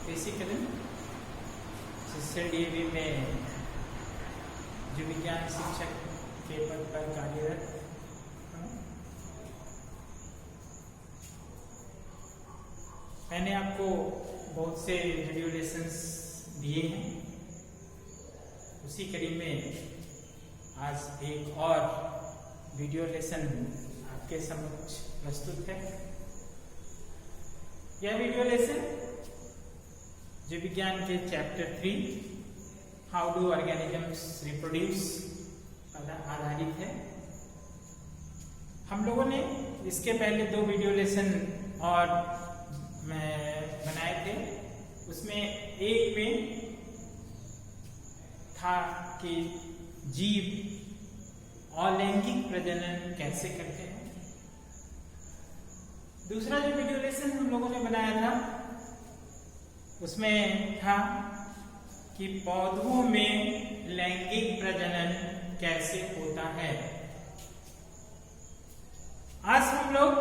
Basically DAV में जीव विज्ञान शिक्षक के पद पर कार्यरत हूँ। मैंने आपको बहुत से वीडियो लेसन्स दिए हैं, उसी कड़ी में आज एक और वीडियो लेसन आपके समक्ष प्रस्तुत है। यह वीडियो लेसन जीव विज्ञान के chapter 3 how do organisms reproduce पर आधारित है। हम लोगों ने इसके पहले 2 वीडियो लेसन और बनाए थे। उसमें एक में था कि जीव अलैंगिक प्रजनन कैसे करते हैं। दूसरा जो वीडियो लेसन हम लोगों ने बनाया था उसमें था कि पौधों में लैंगिक प्रजनन कैसे होता है। आज हम लोग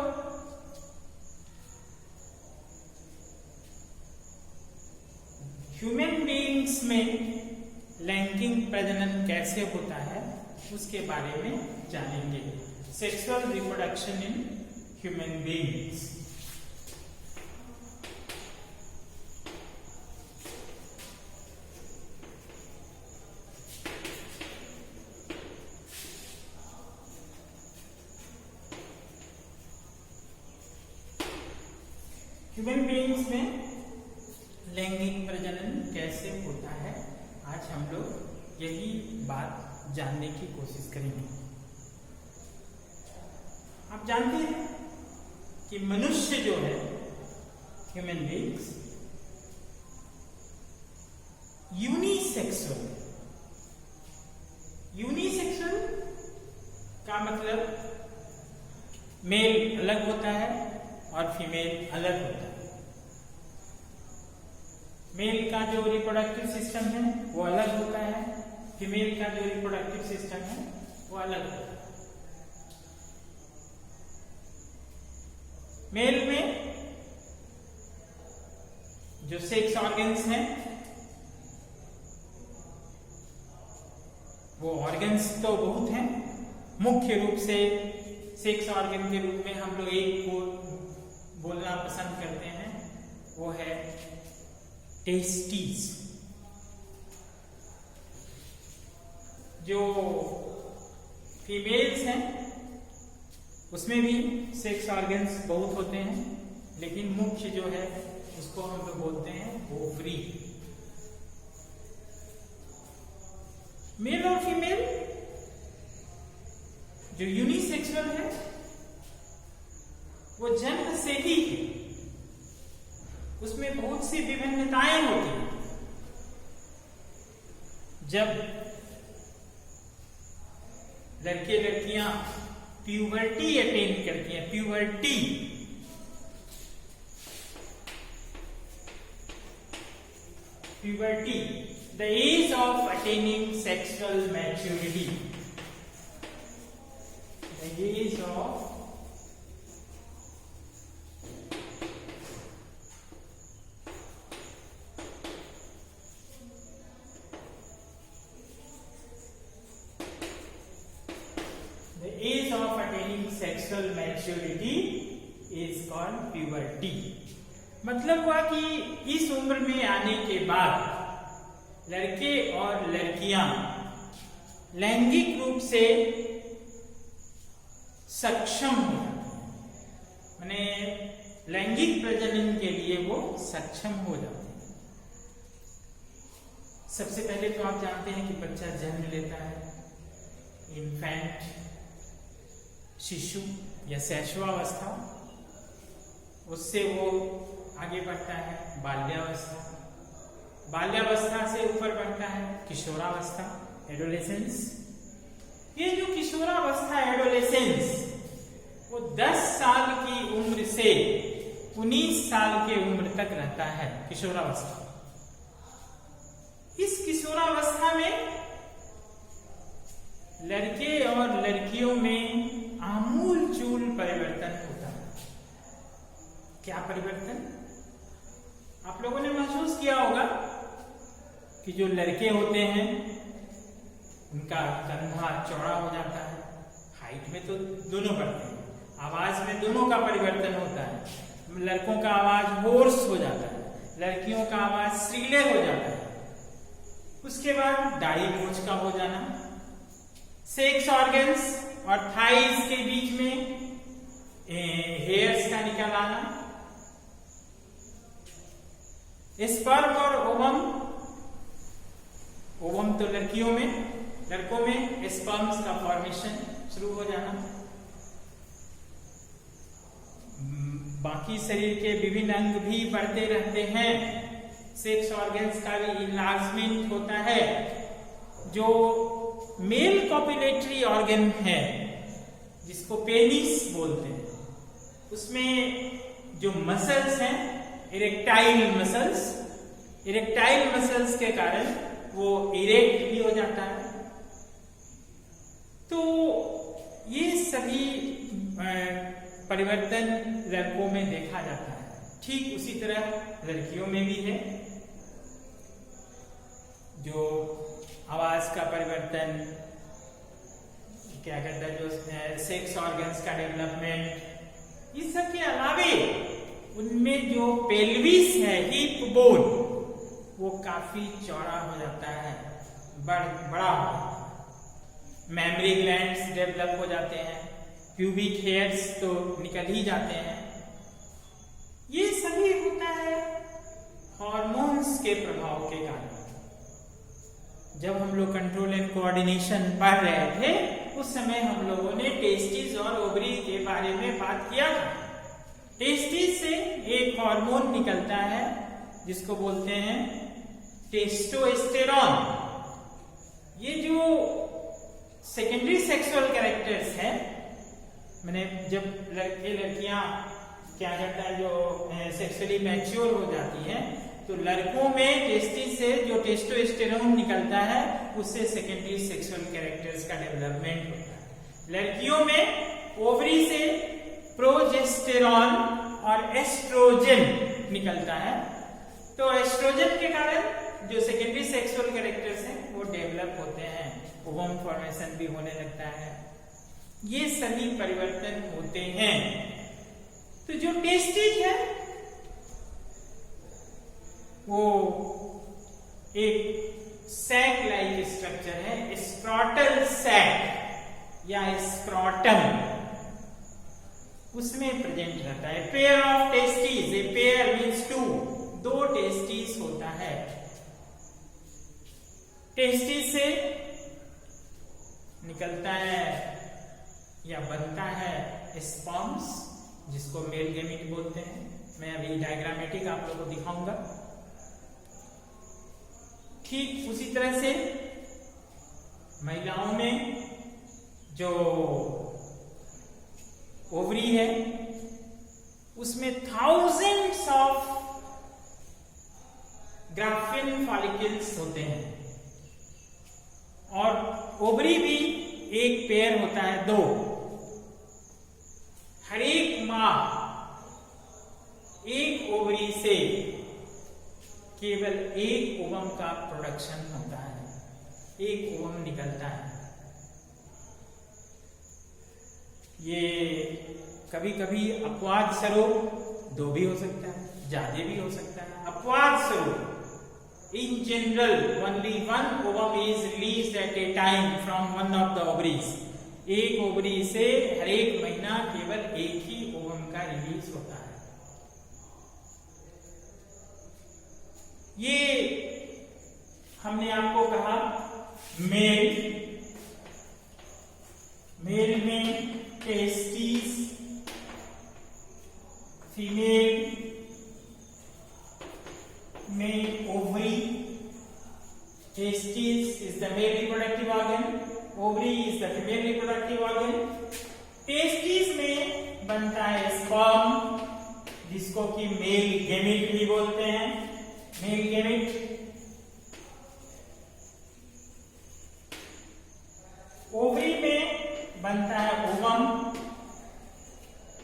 ह्यूमन बीइंग्स में लैंगिक प्रजनन कैसे होता है उसके बारे में जानेंगे। Sexual reproduction in human beings. Human beings में लैंगिक प्रजनन कैसे होता है, आज हम लोग यही बात जानने की कोशिश करेंगे। आप जानते हैं कि मनुष्य जो है, ह्यूमन बीइंग्स यूनिसेक्सुअल। यूनिसेक्सुअल का मतलब मेल अलग होता है और फीमेल अलग होता है। मेल का जो रिप्रोडक्टिव सिस्टम है वो अलग होता है, फीमेल का जो रिप्रोडक्टिव सिस्टम है वो अलग होता है। मेल में जो सेक्स ऑर्गन्स हैं वो ऑर्गन्स तो बहुत हैं। मुख्य रूप से सेक्स ऑर्गन के रूप में हम लोग एक को बोलना पसंद करते हैं, वो है टेस्टीज। जो फीमेल्स हैं उसमें भी सेक्स ऑर्गन्स बहुत होते हैं, लेकिन मुख्य जो है उसको हम लोग बोलते हैं ओवरी। मेल और फीमेल जो यूनिसेक्सुअल है वो जन्म से ही उसमें बहुत सी विभिन्नताएं होती हैं। जब लड़के लड़कियां प्यूबर्टी अटेन करती हैं, puberty the age of attaining sexual maturity, the age of sexual maturity is called puberty. मतलब हुआ कि इस उम्र में आने के बाद लड़के और लड़कियां लैंगिक रूप से सक्षम हो जाते हैं, माने लैंगिक प्रजनन के लिए वो सक्षम हो जाते हैं। सबसे पहले तो आप जानते हैं कि बच्चा जन्म लेता है, इन्फेंट शिशु या शैशवावस्था, उससे वो आगे बढ़ता है बाल्यावस्था, बाल्यावस्था से ऊपर बढ़ता है किशोरावस्था, एडोलेसेंस। ये जो किशोरावस्था एडोलेसेंस वो 10 साल की उम्र से 19 साल की उम्र तक रहता है, किशोरावस्था। इस किशोरावस्था में लड़के और लड़कियों में आमूल चूल परिवर्तन होता है। क्या परिवर्तन? आप लोगों ने महसूस महसूस किया होगा कि जो लड़के होते हैं उनका कंधा चौड़ा हो जाता है, हाइट में तो दोनों बढ़ते हैं, आवाज में दोनों का परिवर्तन होता है। लड़कों का आवाज होर्स हो जाता है, लड़कियों का आवाज श्रीले हो जाता है। उसके बाद दाढ़ी मूंछ का हो जाना, सेक्स ऑर्गन्स और थाइज के बीच में हेयर्स का निकल आना, स्पर्म और ओवम, ओवम तो लड़कियों में, लड़कों में स्पर्म्स का फॉर्मेशन शुरू हो जाना, बाकी शरीर के विभिन्न अंग भी बढ़ते रहते हैं, सेक्स ऑर्गन्स का भी इनलार्जमेंट होता है। जो मेल कॉपुलेटरी ऑर्गन है जिसको पेनिस बोलते हैं, उसमें जो मसल्स हैं इरेक्टाइल मसल्स, इरेक्टाइल मसल्स के कारण वो इरेक्ट भी हो जाता है। तो ये सभी परिवर्तन लड़कों में देखा जाता है, ठीक उसी तरह लड़कियों में भी है। जो आवाज का परिवर्तन, क्या कहता है, जो सेक्स ऑर्गन्स का डेवलपमेंट, इस सब के अलावे उनमें जो पेल्विस है, हिप बोन, वो काफी चौड़ा हो जाता है, बड़ा हो जाता है। मेमोरी ग्लैंड्स डेवलप हो जाते हैं, प्यूबिक हेयर्स तो निकल ही जाते हैं। ये सभी होता है हार्मोन्स के प्रभाव के कारण। जब हम लोग कंट्रोल एंड कोऑर्डिनेशन पढ़ रहे थे उस समय हम लोगों ने टेस्टिस और ओवरी के बारे में बात किया था। टेस्टिस से एक हार्मोन निकलता है जिसको बोलते हैं टेस्टोस्टेरॉन। ये जो सेकेंडरी सेक्सुअल कैरेक्टर्स है, मैंने जब लड़के लड़कियां क्या कहता है जो सेक्सुअली मैच्योर हो जाती हैं तो लड़कों में टेस्टिस से जो टेस्टोस्टेरोन निकलता है उससे सेकेंडरी सेक्सुअल कैरेक्टर्स का डेवलपमेंट होता है। लड़कियों में ओवरी से प्रोजेस्टेरॉन और एस्ट्रोजन निकलता है। तो एस्ट्रोजन के कारण जो सेकेंडरी सेक्सुअल कैरेक्टर्स हैं वो डेवलप होते हैं, ओवम फॉर्मेशन भी होने लगता है। ये सभी परिवर्तन होते हैं। तो जो टेस्टिस है वो एक सैक लाइक स्ट्रक्चर है, स्क्रॉटल सैक या स्क्रॉटम, उसमें प्रेजेंट रहता है। Pair of testis, a pair means two, दो टेस्टिस होता है। टेस्टिस से निकलता है या बनता है स्पर्म्स जिसको मेल गैमीट बोलते हैं। मैं अभी डायग्रामेटिक आप लोगों को दिखाऊंगा। ठीक उसी तरह से महिलाओं में जो ओवरी है उसमें थाउजेंड्स ऑफ ग्राफिन फॉलिकल्स होते हैं और ओवरी भी एक पेयर होता है, दो। हर एक माह एक ओवरी से केवल एक ओवम का प्रोडक्शन होता है, एक ओवम निकलता है। ये कभी कभी अपवाद स्वरूप दो भी हो सकता है, ज्यादा भी हो सकता है। अपवाद स्वरूप in general only one ovum is released at a time from one of the ovaries. एक ओवरी से हर एक महीना केवल एक ही ओवम का रिलीज होता है। ये हमने आपको कहा मेल में टेस्टिस, फीमेल में ovary. Testis is the male reproductive organ, ovary is the female reproductive organ. Testis में बनता है sperm जिसको कि मेल गैमेट भी बोलते हैं, मेल गैमेट। ओवरी में बनता है ओवम,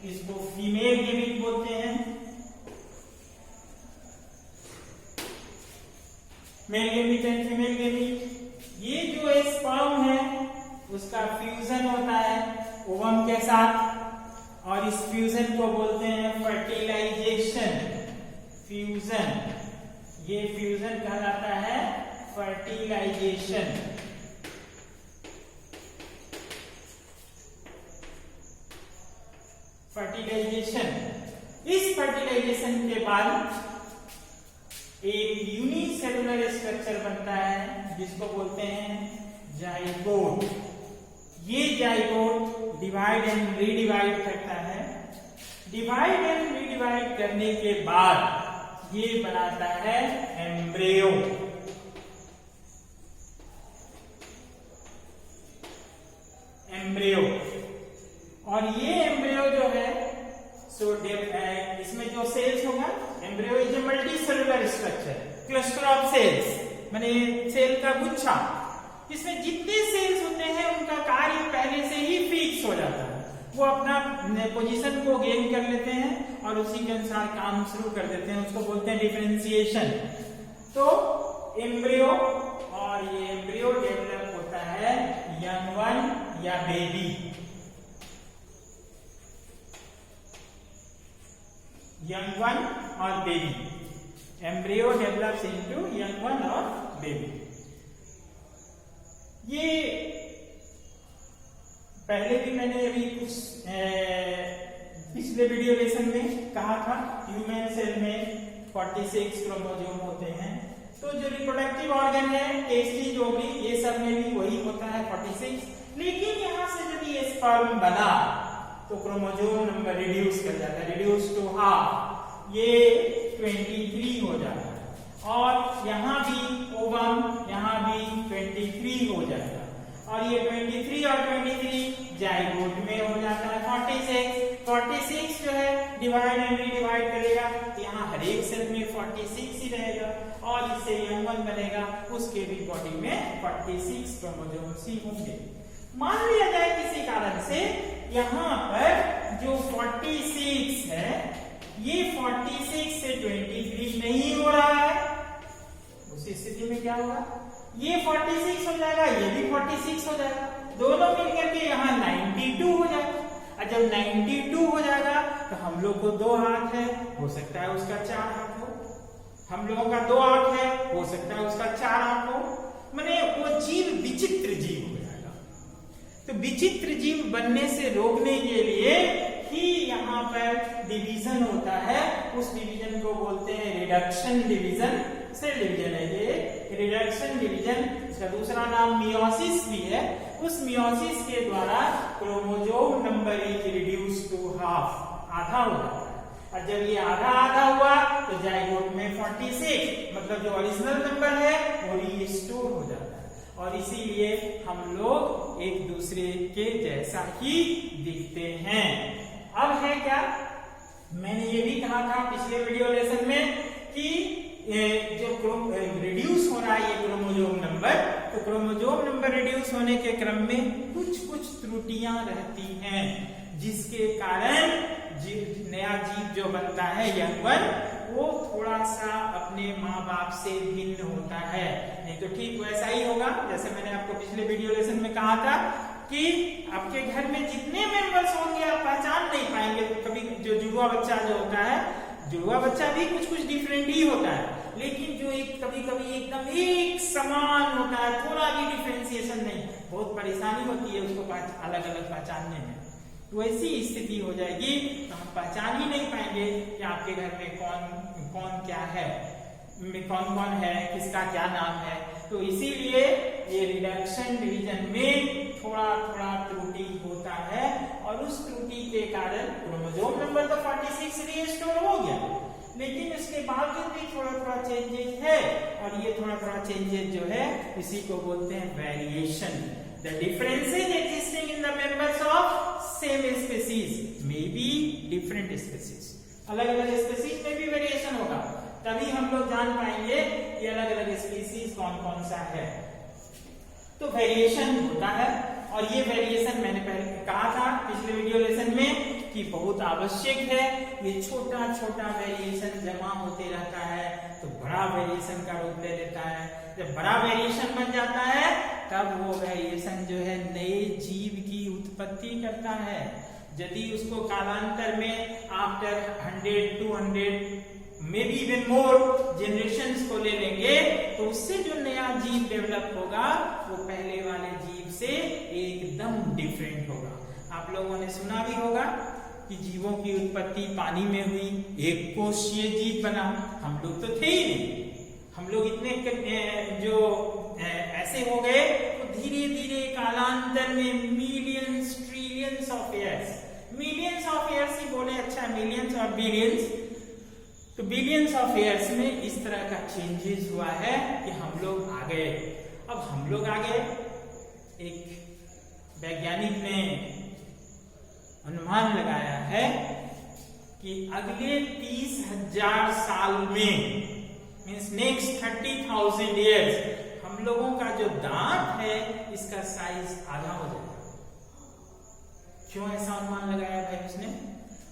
इसको फीमेल गैमेट बोलते हैं। Male gamete and female gamete. ये जो स्पर्म है उसका फ्यूजन होता है ओवम के साथ और इस फ्यूजन को बोलते हैं फर्टिलाइजेशन। फ्यूजन, ये फ्यूजन कहलाता है फर्टिलाइजेशन। फर्टिलाइजेशन, इस फर्टिलाइजेशन के बाद एक यूनिसेलुलर स्ट्रक्चर बनता है जिसको बोलते हैं जाइगोट। ये जाइगोट डिवाइड एंड रीडिवाइड करता है। डिवाइड एंड रीडिवाइड करने के बाद ये बनाता है एम्ब्रियो। एम्ब्रियो, और ये एम्ब्रियो जो है सो इसमें जो सेल्स होगा, embryo is a multi cellular structure, cluster of cells, माने सेल का गुच्छा। इसमें जितने सेल्स होते हैं उनका कार्य पहले से ही फिक्स हो जाता है, वो अपना पोजीशन को गेन कर लेते हैं और उसी के अनुसार काम शुरू कर देते हैं, उसको बोलते हैं डिफरेंशिएशन। तो एम्ब्रियो, और ये एम्ब्रियो डेवलप होता है यंग वन या बेबी, यंग वन और baby. Embryo develops into young one और बेबी। ये पहले भी मैंने अभी कुछ पिछले वीडियो लेसन में कहा था, ह्यूमन सेल में 46 क्रोमोसोम होते हैं। तो जो रिप्रोडक्टिव ऑर्गन है, टेस्टिस, ओवरी, ये सब में भी वही होता है 46। लेकिन यहां से जब ये स्पर्म बना तो क्रोमोसोम नंबर रिड्यूस कर जाता है, रिड्यूस टू हाफ, ये 23 हो जाता है। और यहाँ भी ओवम, यहाँ भी 23 हो जाता है, और ये 23 और 23 जाइगोट में हो जाता है 46 जो है डिवाइड एंड रीडिवाइड करेगा, यहाँ हर एक सेल में 46 ही रहेगा, और इससे यंग वन बनेगा, उसके भी बॉडी में 46 क्रोमोसोम्स ही होंगे। मान लिया जाए किसी कारण से यहाँ पर जो 46 है ये 46 से 23 नहीं हो रहा है, उस स्थिति में क्या होगा, ये 46 हो जाएगा, ये भी 46 हो जाएगा, दोनों मिलकर के यहाँ 92 हो जाएगा। और जब 92 हो जाएगा तो हम लोग को 2 हाथ है, हो सकता है उसका 4 हाथ हो, हम लोगों का 2 आंख है, हो सकता है उसका 4 आंख हो, माने वो जीव विचित्र जीव हो जाएगा। तो विचित्र जीव बनने से रोकने के लिए ही यहाँ पर डिवीजन होता है, उस डिवीजन को बोलते हैं रिडक्शन डिवीजन। सेल डिवीजन है ये रिडक्शन डिवीजन, इसका दूसरा नाम मियोसिस भी है। उस मियोसिस के द्वारा chromosome number is reduce to half, आधा हो जाता है। और जब ये आधा आधा हुआ तो जाइगोट में 46, मतलब जो ओरिजिनल नंबर है वो रीस्टोर हो जाता है, और इसीलिए हम लोग एक दूसरे के जैसा ही दिखते हैं। अब है क्या, मैंने ये भी कहा था पिछले वीडियो लेसन में कि जो रिड्यूस हो रहा है ये क्रोमोसोम नंबर, तो क्रोमोसोम नंबर रिड्यूस होने के क्रम में कुछ कुछ त्रुटियां रहती हैं, जिसके कारण नया जीव जो बनता है यंग वन, वो थोड़ा सा अपने माँ बाप से भिन्न होता है। नहीं तो ठीक वैसा ही होगा जैसे मैंने आपको पिछले वीडियो लेसन में कहा था कि आपके घर में जितने मेंबर्स होंगे आप पहचान नहीं पाएंगे। कभी जो जुड़वा बच्चा जो होता है, जुड़वा बच्चा भी कुछ कुछ डिफरेंट ही होता है, लेकिन जो एक कभी कभी एकदम एक समान होता है, थोड़ा भी डिफरेंशिएशन नहीं, बहुत परेशानी होती है उसको अलग अलग पहचानने में। तो ऐसी स्थिति हो जाएगी तो हम पहचान ही नहीं पाएंगे कि आपके घर में कौन कौन क्या है, कौन कौन है, किसका क्या नाम है। तो इसीलिए ये रिडक्शन डिवीजन में थोड़ा थोड़ा त्रुटि होता है, और उस त्रुटि के कारण क्रोमोसोम नंबर तो 46 रीस्टोर हो गया, लेकिन उसके बावजूद भी थोड़ा थोड़ा चेंजेस है, और ये थोड़ा थोड़ा चेंजेस जो है इसी को बोलते हैं variation. The differences existing in the members of same species may be different species. अलग अलग स्पीसीज में भी वेरिएशन होगा, तभी हम लोग जान पाएंगे कि अलग अलग स्पीसीज कौन कौन सा है। तो वेरिएशन होता है, और ये वेरिएशन मैंने पहले कहा था पिछले वीडियो लेसन में कि बहुत आवश्यक है। ये छोटा छोटा वेरिएशन जमा होते रहता है तो बड़ा बड़ा वेरिएशन का रूप ले लेता है। जब बड़ा वेरिएशन बन जाता है तब वो वेरिएशन जो है नए जीव की उत्पत्ति करता है। यदि उसको कालांतर में after 100, 200 may be even more generations को ले लेंगे तो उससे जो नया जीव डेवलप होगा वो पहले वाले जीव से एकदम डिफरेंट होगा। आप लोगों ने सुना भी होगा कि जीवों की उत्पत्ति पानी में हुई, एक कोशीय जीव बना। हम लोग तो थे ही नहीं, हम लोग इतने जो ऐसे हो गए तो धीरे धीरे कालांतर में millions trillions of years he बोले, अच्छा मिलियंस और बिलियंस, तो बिलियंस ऑफ ईयर्स में इस तरह का चेंजेस हुआ है कि हम लोग आ गए। अब हम लोग आ गए, एक वैज्ञानिक ने अनुमान लगाया है कि अगले 30,000 साल में मीन्स नेक्स्ट 30,000 ईयर्स हम लोगों का जो दांत है इसका साइज आधा हो जाएगा। क्यों ऐसा अनुमान लगाया भाई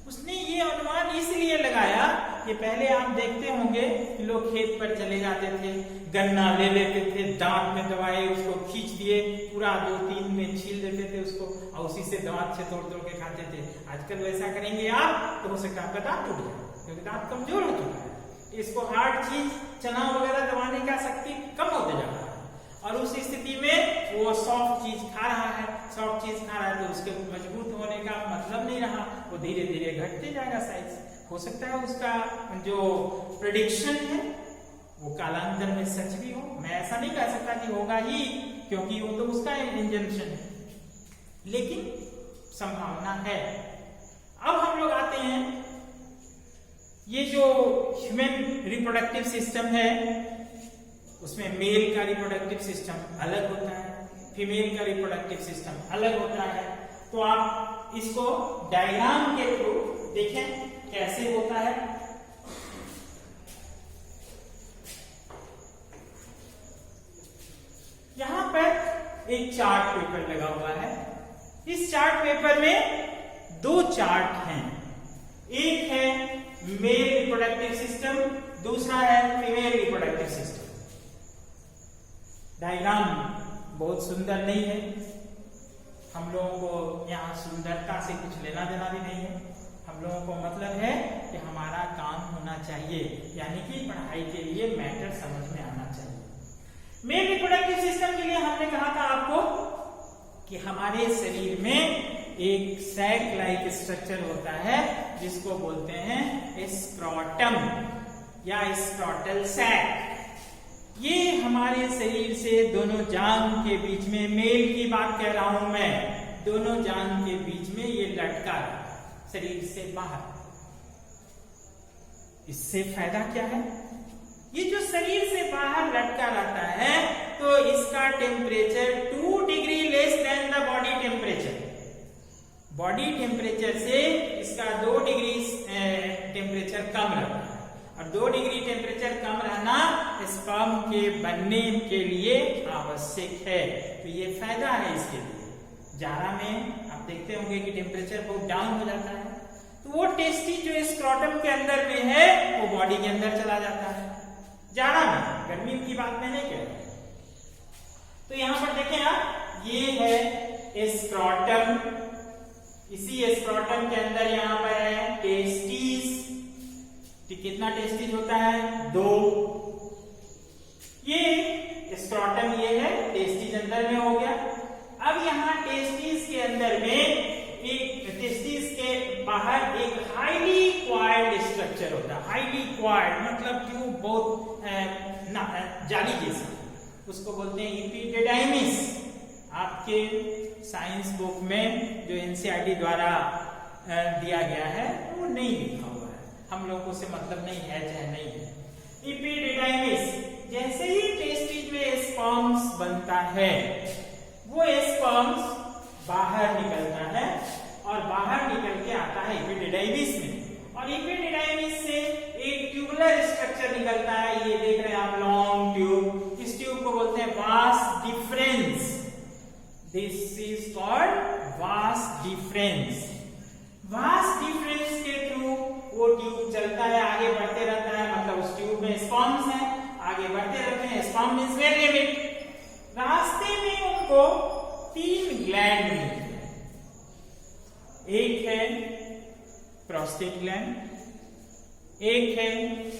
उसने ये अनुमान इसलिए लगाया कि पहले आप देखते होंगे कि लोग खेत पर चले जाते थे, गन्ना ले लेते थे, दांत में दबाए उसको खींच दिए, पूरा 2-3 में छील देते थे उसको और उसी से दांत से तोड़ के खाते थे। आजकल वैसा करेंगे आप तो हो सकता है आपका दांत टूट जाए क्योंकि दांत कमजोर हो चुका है। इसको हार्ड चीज चना वगैरह दबाने का शक्ति कम होते जा रहा है और उस स्थिति में वो सॉफ्ट चीज खा रहा है, सॉफ्ट चीज खा रहा है तो उसके मजबूत होने का मतलब नहीं रहा, वो धीरे धीरे घटते जाएगा साइज। हो सकता है उसका जो प्रेडिक्शन है वो कालांतर में सच भी हो, मैं ऐसा नहीं कह सकता कि होगा ही क्योंकि वो तो उसका इंजंक्शन है, लेकिन संभावना है। अब हम लोग आते हैं, ये जो ह्यूमन रिप्रोडक्टिव सिस्टम है उसमें मेल का रिप्रोडक्टिव सिस्टम अलग होता है, फीमेल का रिप्रोडक्टिव सिस्टम अलग होता है। तो आप इसको डायग्राम के थ्रू देखें कैसे होता है। यहां पर एक चार्ट पेपर लगा हुआ है। इस चार्ट पेपर में 2 चार्ट हैं, एक है मेल रिप्रोडक्टिव सिस्टम, दूसरा है फीमेल रिप्रोडक्टिव सिस्टम। डायग्राम बहुत सुंदर नहीं है, हम लोगों को यहाँ सुंदरता से कुछ लेना देना भी नहीं है। हम लोगों को मतलब है कि हमारा काम होना चाहिए, यानी कि पढ़ाई के लिए मैटर समझ में आना चाहिए। मेल रिप्रोडक्टिव सिस्टम के लिए हमने कहा था आपको कि हमारे शरीर में एक सैक लाइक स्ट्रक्चर होता है जिसको बोलते हैं स्क्रॉटम या स्क्रॉटल सैक। ये हमारे शरीर से दोनों जांघ के बीच में, मेल की बात कह रहा हूं मैं, दोनों जांघ के बीच में ये लटका है शरीर से बाहर। इससे फायदा क्या है? ये जो शरीर से बाहर लटका रहता है तो इसका temperature 2 degree less than the body temperature. Body temperature से इसका 2 डिग्री टेम्परेचर कम रहता है और 2 डिग्री टेम्परेचर कम रहना स्पर्म के बनने के लिए आवश्यक है। तो ये फायदा है इसके लिए। जाड़ा में आप देखते होंगे कि टेम्परेचर बहुत डाउन हो जाता है तो वो टेस्टी जो स्क्रॉटम के अंदर में है वो बॉडी के अंदर चला जाता है जाड़ा में, गर्मी की बात मैं नहीं कह रहा। तो यहां पर देखें आप, ये है स्क्रॉटम, इसी स्क्रॉटम के अंदर यहां पर है टेस्टिस। कितना टेस्टिस होता है? 2। ये स्क्रॉटम ये है, टेस्टिस अंदर में हो गया। अब यहाँ टेस्टिस के अंदर में एक, टेस्टिस के बाहर एक हाईली क्वाइल्ड स्ट्रक्चर होता है। हाईली क्वाइल्ड मतलब ट्यूब बहुत जाली जैसा, उसको बोलते हैं एपिडिडाइमिस। आपके साइंस बुक में जो एनसीईआरटी द्वारा दिया गया है वो नहीं लिखा हुआ है, हम लोगों से मतलब नहीं है चाहे नहीं है। एपिडिडाइमिस, जैसे ही टेस्टिस में स्पर्म्स बनता है वो स्पर्म्स बाहर निकलता है और बाहर निकल के आता है एपिडिडाइमिस में, और एपिडिडाइमिस से एक ट्यूबुलर स्ट्रक्चर निकलता है। ये देख रहे हैं आप, लॉन्ग ट्यूब। इस ट्यूब को बोलते हैं vas deferens. This is called vas deferens. Vas deferens के थ्रू वो ट्यूब चलता है, आगे बढ़ते रहता है, मतलब उस ट्यूब में स्पर्म्स हैं आगे बढ़ते रहते हैं। Sperm means male gamete. रास्ते में उनको 3 ग्लैंड मिलते हैं। एक है प्रोस्टेट ग्लैंड, एक है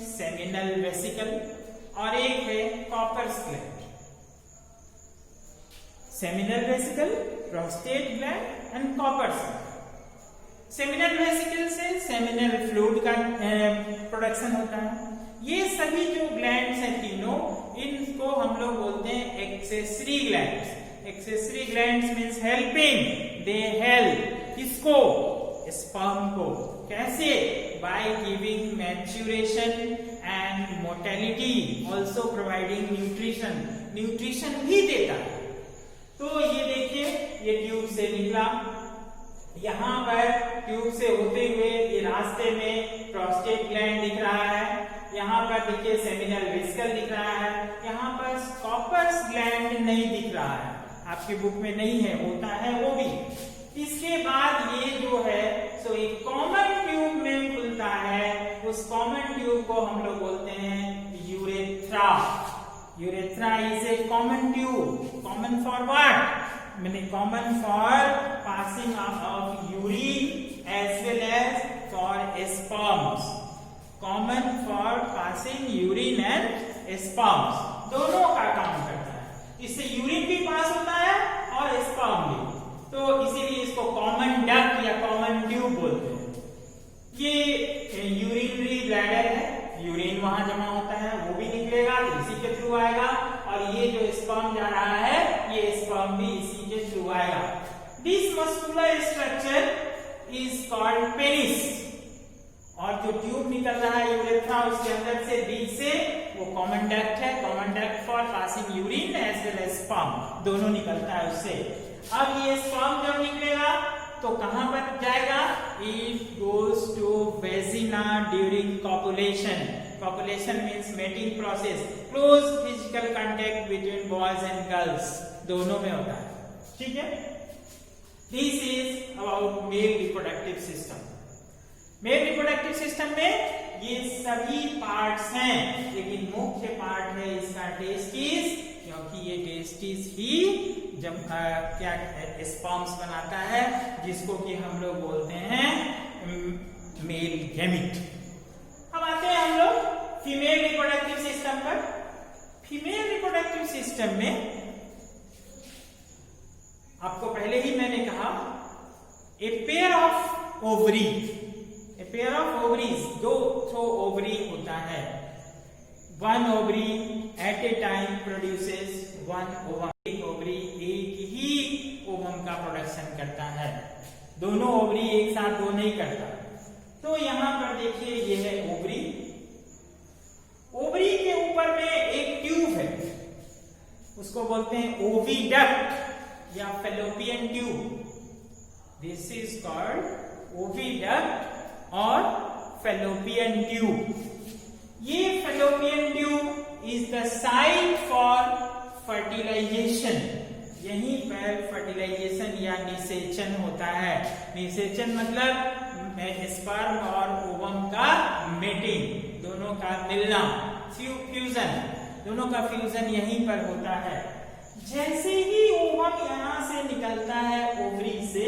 सेमिनल वेसिकल और एक है Cowper's gland. Seminal vesicle, prostate gland and Cowper's. Seminal vesicle से सेमिनल फ्लूइड का प्रोडक्शन होता है। ये सभी जो ग्लैंड्स हैं तीनों, इनको हम लोग बोलते हैं accessory glands. Accessory glands means helping, they help किसको? स्पर्म को। कैसे? By giving maturation and mortality, also providing nutrition. Nutrition भी देता है। तो ये देखिए, ये ट्यूब से निकला, यहाँ पर ट्यूब से होते हुए ये रास्ते में प्रोस्टेट ग्लैंड दिख रहा है, यहाँ पर देखिए सेमिनल वेसिकल दिख रहा है, यहाँ पर कॉपर्स ग्लैंड नहीं दिख रहा है, आपकी बुक में नहीं है, होता है वो भी। इसके बाद ये जो है सो एक कॉमन ट्यूब में खुलता है। उस कॉमन ट्यूब को हम लोग बोलते हैं urethra. Urethra is a common tube. Common for what? मैंने common for passing of urine as well as for sperms. Common for passing urine and sperms, दोनों का काम करता है। इससे यूरिन भी पास होता है और स्पर्म भी, तो इसीलिए इसको कॉमन डक्ट या कॉमन ट्यूब बोलते हैं। ये यूरिनरी ब्लैडर है, यूरिन वहां जमा होता है, वो भी निकलेगा तो इसी के थ्रू आएगा, और ये जो स्पर्म जा रहा है ये स्पर्म भी इसी के थ्रू आएगा। This muscular structure is called penis. और जो ट्यूब निकल रहा है यूरेथ्रा, उसके अंदर से बीच से, वो कॉमन डक्ट है। Common duct for passing urine as well as sperm, दोनों निकलता है उससे। अब ये स्पर्म जब निकलेगा तो कहां पर जाएगा? It goes to vagina during copulation. Copulation means mating process, close physical contact between boys and girls, दोनों में होता है। ठीक है, this is about male reproductive system. Male reproductive system में ये सभी पार्ट्स हैं, लेकिन मुख्य पार्ट है इसका टेस्टिस, क्योंकि ये टेस्टिस ही जब क्या स्पर्म्स बनाता है, जिसको कि हम लोग बोलते हैं मेल गैमेट। अब आते हैं हम लोग फीमेल रिप्रोडक्टिव सिस्टम पर। फीमेल रिप्रोडक्टिव सिस्टम में आपको पहले ही मैंने कहा, a pair of ovary, a pair of ovaries, 2 ovary होता है। 1 ovary at a time produces 1 ovum. एक ओवरी एक ही ओवम का प्रोडक्शन करता है, दोनों ओवरी एक साथ दो नहीं करता। तो यहां पर देखिए ये है ओवरी। ओवरी के ऊपर में एक ट्यूब है, उसको बोलते हैं ओविडक्ट या fallopian tube. This is called oviduct और फैलोपियन ट्यूब। ये fallopian tube is the site for fertilization. यहीं पर फर्टिलाइजेशन या निषेचन होता है। निषेचन मतलब स्पर्म और ओवम का मेटिंग, दोनों का मिलना, फ्यूजन, दोनों का फ्यूजन यहीं पर होता है। जैसे ही ओवम यहाँ से निकलता है ओवरी से,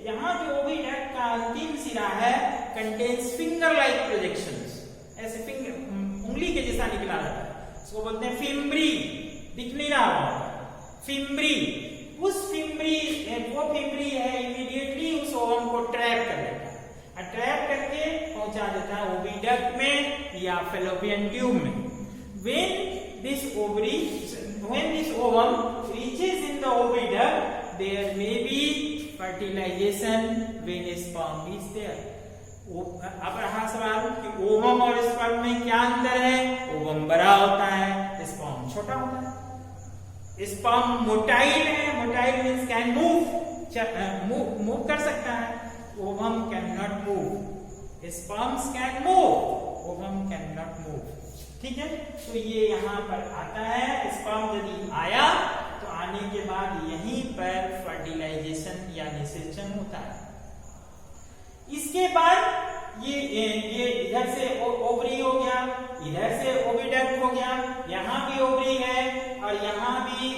यहाँ जो ओविडक्ट का अंतिम सिरा है कंटेन्स फिंगर लाइक प्रोजेक्शंस, ऐसे फिंगर उंगली के जैसा निकला रहता है, उसको बोलते हैं फिम्ब्री। दिख नहीं रहा होगा, फिम्ब्री। उस फिम्ब्री, वो फिम्ब्री है इमीडिएटली उस ओवम को ट्रैप कर देता है, और ट्रैप करके पहुंचा देता है ओविडक्ट में या फैलोपियन ट्यूब में। When this ovum reaches in the oviduct, there may be fertilization when sperm is there. अब रहा सवाल कि ओवम और स्पर्म में क्या अंतर है? ओवम बड़ा होता है, स्पर्म छोटा होता है। स्पर्म मोटाइल है, मोटाइल मींस कैन मूव कर सकता है, ovum can not move. Sperms can move, ovum can not move. ठीक है, तो ये यहाँ पर आता है। स्पर्म यदि आया तो आने के बाद यहीं पर फर्टिलाइजेशन या निषेचन होता है। इसके बाद ये इधर से ओवरी हो गया, इधर से ओविडक्ट ओविडक्ट हो गया, यहाँ भी ओवरी है और यहाँ भी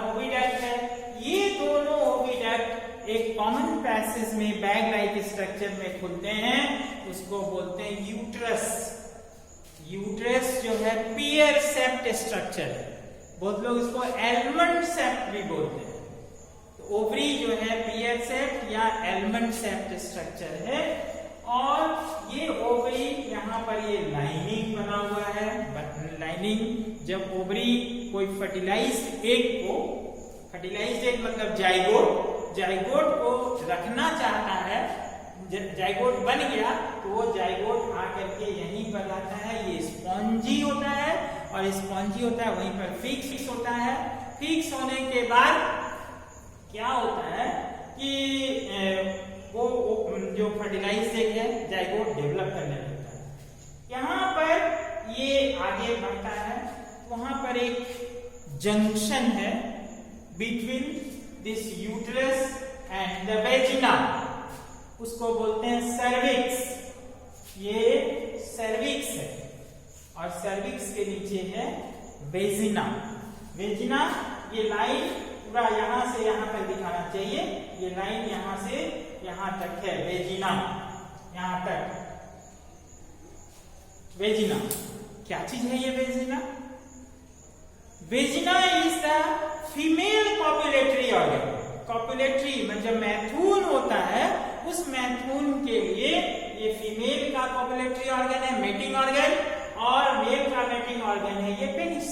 ओविडक्ट है। ये दोनों ओविडक्ट एक कॉमन पैसेज में बैग लाइक स्ट्रक्चर में खुलते हैं, उसको बोलते हैं यूट्रस। यूट्रस जो है पियर सेप्ट स्ट्रक्चर है, बहुत लोग इसको एलमंड सेप्ट भी बोलते हैं। तो ओवरी जो है पियर सेप्ट या एलमंड सेप्ट स्ट्रक्चर है, और ये ओवरी यहाँ पर ये लाइनिंग बना हुआ है। लाइनिंग जब ओवरी कोई फर्टिलाइज्ड एग को, फर्टिलाइज्ड एग मतलब जाइगोट को रखना चाहता है, जाइगोट बन गया तो वो जाइगोट आकर के यहीं पर आता है, ये स्पॉन्जी होता है और स्पॉन्जी होता है वहीं पर फिक्स होता है। फिक्स होने के बाद क्या होता है कि वो जो फर्टिलाइज्ड एग है जाइगोट डेवलप करने लगता है। यहाँ पर ये आगे बढ़ता है, वहां पर एक जंक्शन है between this uterus and the vagina, उसको बोलते हैं सर्विक्स। ये सर्विक्स है और सर्विक्स के नीचे है वेजिना। वेजिना ये लाइन पूरा यहाँ से यहाँ तक दिखाना चाहिए, ये लाइन यहाँ से यहाँ तक है वेजिना, यहाँ तक वेजिना। क्या चीज है ये vagina? Vagina is the female copulatory organ. Copulatory मतलब मैथुन होता है, उस मैथुन के लिए ये फीमेल का कॉपुलेटरी ऑर्गन है, मेटिंग ऑर्गन, और मेल का मेटिंग ऑर्गन है ये penis.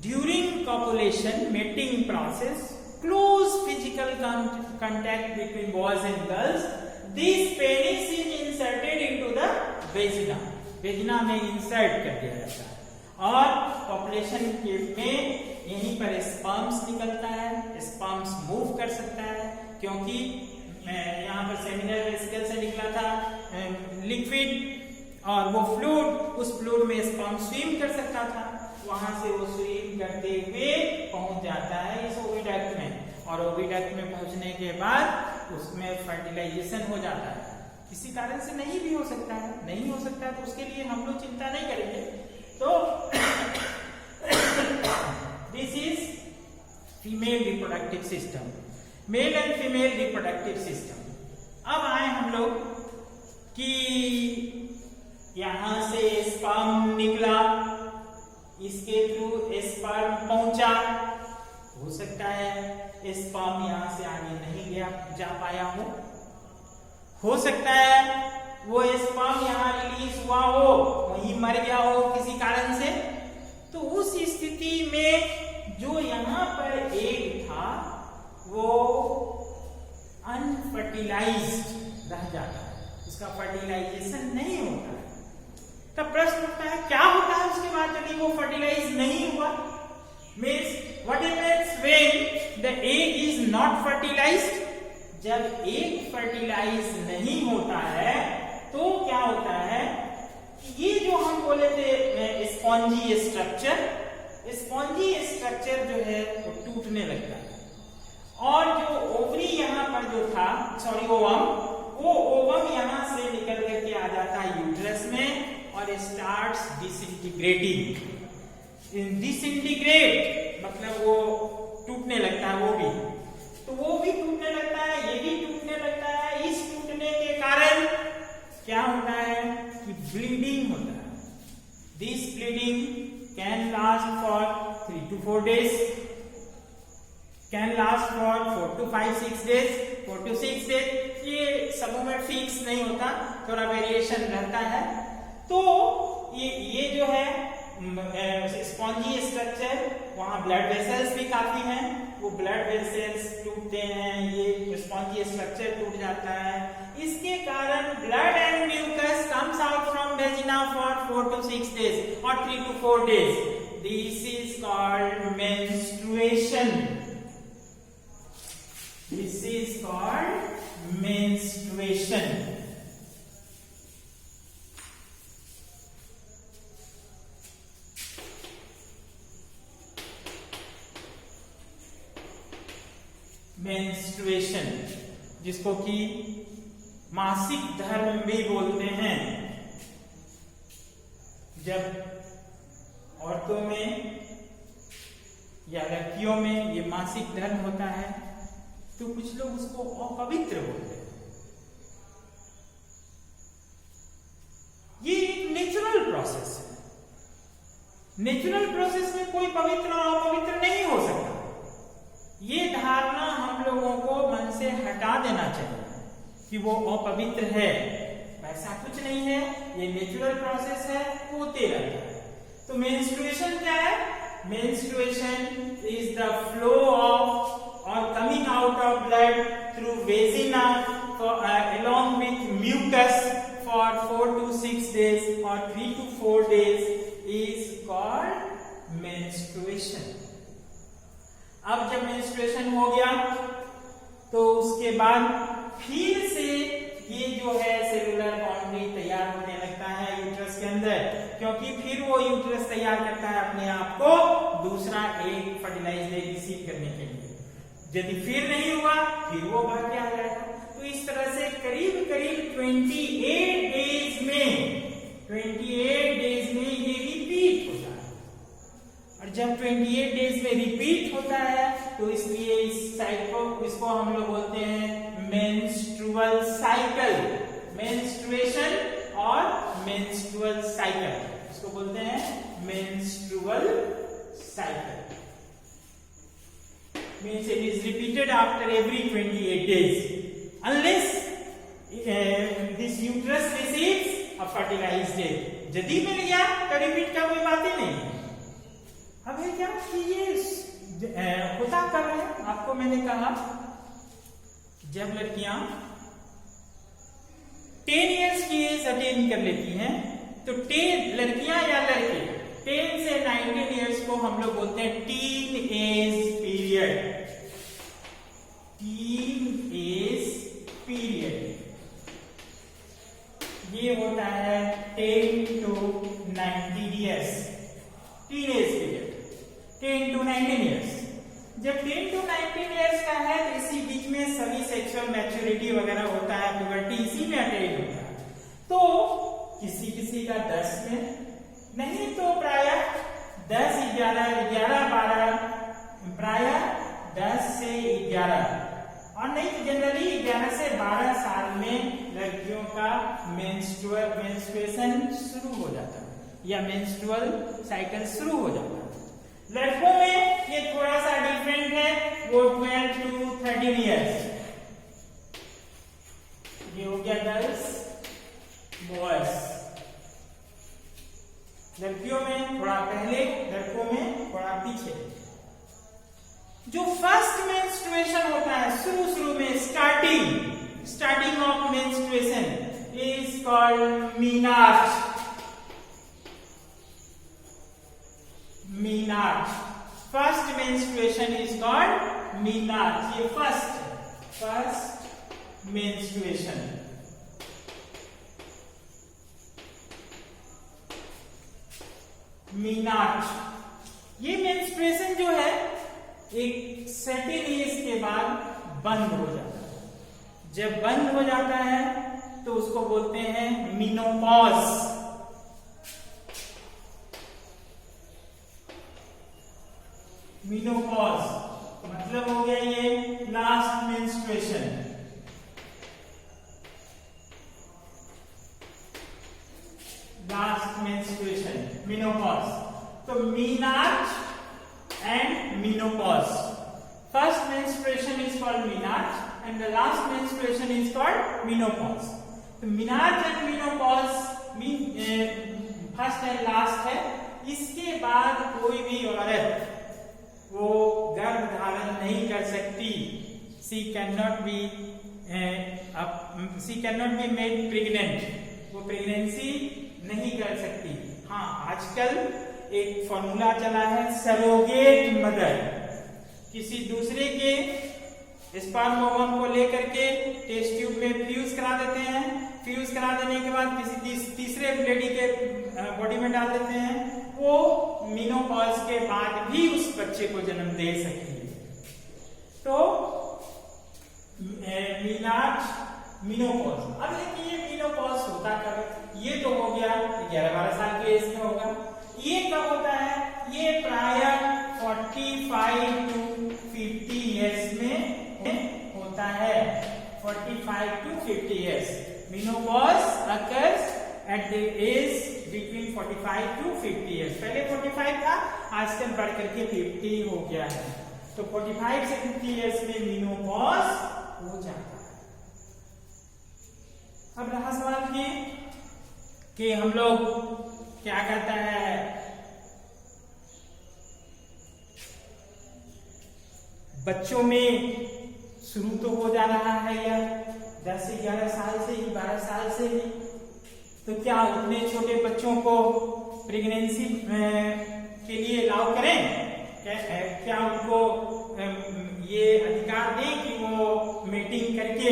During copulation mating process, close physical contact between boys and girls, this penis is inserted into the vagina. Vagina में इंसर्ट कर दिया जाता है और पॉपुलेशन में यहीं पर स्पर्म्स निकलता है। स्पर्म्स मूव कर सकता है क्योंकि यहाँ पर सेमिनल वेसिकल से निकला था लिक्विड और वो फ्लूइड, उस फ्लूइड में स्पर्म स्विम कर सकता था, वहां से वो स्विम करते हुए पहुंच जाता है इस ओविडक्ट में, और ओविडक्ट में पहुंचने के बाद उसमें फर्टिलाइजेशन हो जाता है। किसी कारण से नहीं भी हो सकता है, नहीं हो सकता है तो उसके लिए हम लोग चिंता नहीं करेंगे। तो this is female reproductive system, male and female reproductive system. अब आए हम लोग कि यहां से स्पर्म निकला, इसके थ्रू स्पर्म पहुंचा, हो सकता है स्पर्म यहां से आगे नहीं गया जा पाया हो सकता है वो स्पर्म यहां रिलीज हुआ हो, वहीं मर गया हो किसी कारण से। तो उस स्थिति में जो यहाँ पर एग था वो अनफर्टिलाइज्ड रह जाता है, उसका फर्टिलाइजेशन नहीं होता है। तब प्रश्न उठता है क्या होता है उसके बाद यदि वो फर्टिलाइज नहीं हुआ? Means what happens when the egg is not fertilized? जब एग फर्टिलाइज नहीं होता है तो क्या होता है, ये जो हम बोले थे स्पॉन्जी स्ट्रक्चर, स्पॉन्जी स्ट्रक्चर जो है वो टूटने लगता है और जो ओवरी यहाँ पर जो था, सॉरी ओवम, वो ओवम यहाँ से निकल करके आ जाता है यूट्रस में और स्टार्ट्स डिसइंटीग्रेटिंग। डिसइंटीग्रेट मतलब वो टूटने लगता है, वो भी टूटने लगता है, ये भी टूटने लगता है। इस टूटने के कारण क्या होता है कि ब्लीडिंग होता है। This bleeding can last for 3 to 4 days, can last for 4 to 5-6 days, 4 to 6 days। ये सबों में फिक्स नहीं होता, थोड़ा वेरिएशन रहता है। तो ये जो है स्पॉन्जी स्ट्रक्चर, वहां ब्लड वेसल्स भी काफी हैं, वो ब्लड वेसल्स टूटते हैं, ये स्पॉन्जी स्ट्रक्चर टूट जाता है। इसके कारण blood and mucus comes out from vagina for 4 to 6 days और 3 to 4 days। This is called menstruation. This is called menstruation. Menstruation जिसको कि मासिक धर्म भी बोलते हैं। जब औरतों में या लड़कियों में ये मासिक धर्म होता है, तो कुछ लोग उसको अपवित्र बोलते हैं। ये एक नेचुरल प्रोसेस है। नेचुरल प्रोसेस में कोई पवित्र और अपवित्र नहीं हो सकता। ये धारणा हम लोगों को मन से हटा देना चाहिए कि वो अपवित्र है। ऐसा कुछ नहीं है, ये नेचुरल प्रोसेस है, होते रहता है। तो मेंस्ट्रुएशन क्या है? Menstruation is the flow of or coming out of blood through vagina along with mucus for 4 to 6 days or 3 to 4 days is called menstruation. अब जब menstruation हो गया तो उसके बाद फिर से ये जो है सेलुलर बाउंड्री तैयार होने लगता है यूट्रस के अंदर, क्योंकि फिर वो यूट्रस तैयार करता है अपने आप को दूसरा एक फर्टिलाइज रिसीव करने के लिए। यदि फिर नहीं हुआ फिर वो बाहर क्या आ जाएगा। तो इस तरह से करीब करीब 28 डेज में ये रिपीट होता है। और जब 28 डेज में रिपीट होता है तो इसलिए इस साइकिल इसको हम लोग बोलते हैं मेंस्ट्रुअल साइकिल। मेंस्ट्रुएशन और मेंस्ट्रुअल साइकिल इसको बोलते हैं menstrual cycle. Means it is repeated after every 28 days unless this uterus receives a fertilized egg। यदि मिल गया तो रिपीट का कोई बात ही नहीं है। अब है क्या कि ये होता कब है? आपको मैंने कहा जब लड़कियां 10 इयर्स की एज अटेन कर लेती हैं, तो 10 लड़कियां या लड़के 10 से 19 इयर्स को हम लोग बोलते हैं teen age period. Teen age period ये होता है 10 to 19 years. Teen age period 10 to 19 years. जब 10 to 19 इयर्स का है तो इसी बीच में सभी सेक्सुअल मैच्योरिटी वगैरह होता है, प्यूबर्टी इसी में अटेन होता है। तो किसी किसी का 10 में, नहीं तो प्राय 10, 11, 12, प्राय 10 से 11 और नहीं तो जनरली 11 से 12 साल में लड़कियों का मेंस्ट्रुएशन शुरू हो जाता है या मेंस्ट्रुअल साइकिल शुरू हो जाता है। लड़कों में ये थोड़ा सा डिफरेंट है, वो 12 to 13 इयर्स। ये हो गया गर्ल्स बॉयज। लड़कियों में थोड़ा पहले, लड़कों में थोड़ा पीछे। जो फर्स्ट मेंस्ट्रुएशन होता है शुरू में starting of menstruation is called menarche. First menstruation is called menarche. ये फर्स्ट मेंस्ट्रुएशन। मीनार्च ये मेंस्ट्रुएशन जो है एक सर्टेन एज के बाद बंद हो जाता है। जब बंद हो जाता है तो उसको बोलते हैं मेनोपॉज। मेनोपॉज मतलब हो गया ये last menstruation. Last menstruation menopause. तो मीनार्च and menopause. First menstruation is called menarche and the last menstruation is called menopause. तो menarche and menopause first and last है। इसके बाद कोई भी औरत वो गर्भ धारण नहीं कर सकती। She cannot be made pregnant। वो प्रेगनेंसी नहीं कर सकती। हाँ, आजकल एक फॉर्मूला चला है सरोगेट मदर। किसी दूसरे के स्पर्म ओवम को लेकर के टेस्ट ट्यूब में फ्यूज करा देते हैं। फ्यूज करा देने के बाद किसी तीसरे लेडी के बॉडी में डाल देते हैं। वो मेनोपॉज के बाद भी उस बच्चे को जन्म दे सकती है। तो मेनोपॉज। अब देखिए मेनोपॉज होता कब? ये तो हो गया 11-12 साल की एज में होगा। ये कब होता है? 45 to 50 years. Menopause occurs at the age between 45 to 50 years. पहले 45 था, आजकल बढ़ करके 50 हो गया है. तो 45 से 50 years में मेनोपॉज हो जाता है. अब रहा सवाल कि हम लोग क्या करता है, बच्चों में शुरू तो हो जा रहा है या 10 से 11 साल से ही, 12 साल से ही, तो क्या उतने छोटे बच्चों को प्रेगनेंसी के लिए अलाउ करें? क्या उनको ये अधिकार दें कि वो मीटिंग करके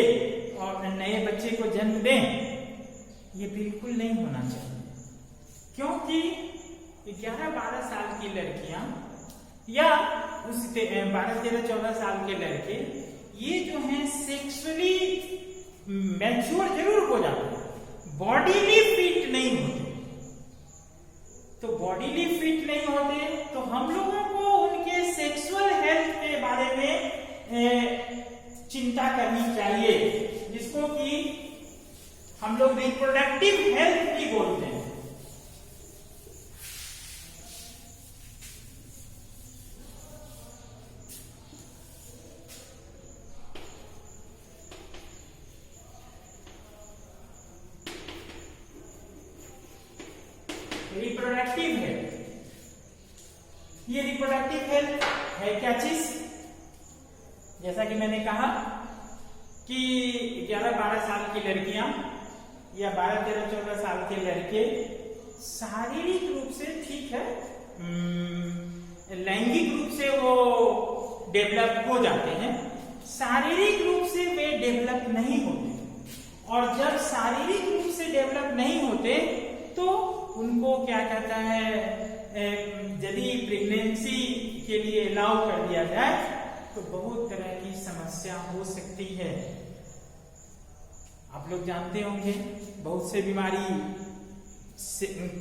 और नए बच्चे को जन्म दें? ये बिल्कुल नहीं होना चाहिए, क्योंकि 11-12 साल की लड़कियां या उस 12-13-14 साल के लड़के, ये जो हैं सेक्सुअली मैच्योर जरूर हो जाते हैं, बॉडीली फिट नहीं होते. तो बॉडीली फिट नहीं होते तो हम लोगों को उनके सेक्सुअल हेल्थ के बारे में चिंता करनी चाहिए, जिसको कि हम लोग रिप्रोडक्टिव हेल्थ भी बोलते हैं. रिप्रोडक्टिव हेल्थ, ये रिप्रोडक्टिव हेल्थ है क्या चीज? जैसा कि मैंने कहा कि 11-12 साल की लड़कियां या 12-13-14 साल के लड़के शारीरिक रूप से ठीक है, लैंगिक रूप से वो डेवलप हो जाते हैं, शारीरिक रूप से वे डेवलप नहीं होते. और जब शारीरिक रूप से डेवलप नहीं होते तो उनको क्या कहता है, यदि प्रेगनेंसी के लिए अलाउ कर दिया जाए तो बहुत तरह की समस्या हो सकती है. आप लोग जानते होंगे बहुत से बीमारी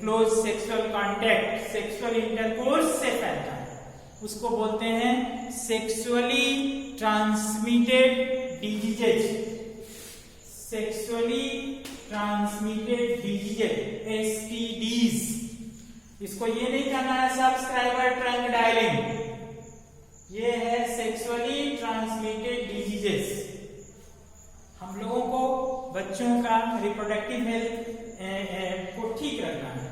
close sexual contact, sexual intercourse से फैलता है, उसको बोलते हैं sexually transmitted diseases. Sexually transmitted diseases, STDs. इसको ये नहीं कहना है सब्सक्राइबर ट्रंक डायलिंग, ये है सेक्सुअली ट्रांसमिटेड डिजीजेस. हम लोगों को बच्चों का रिप्रोडक्टिव हेल्थ को ठीक रखना है.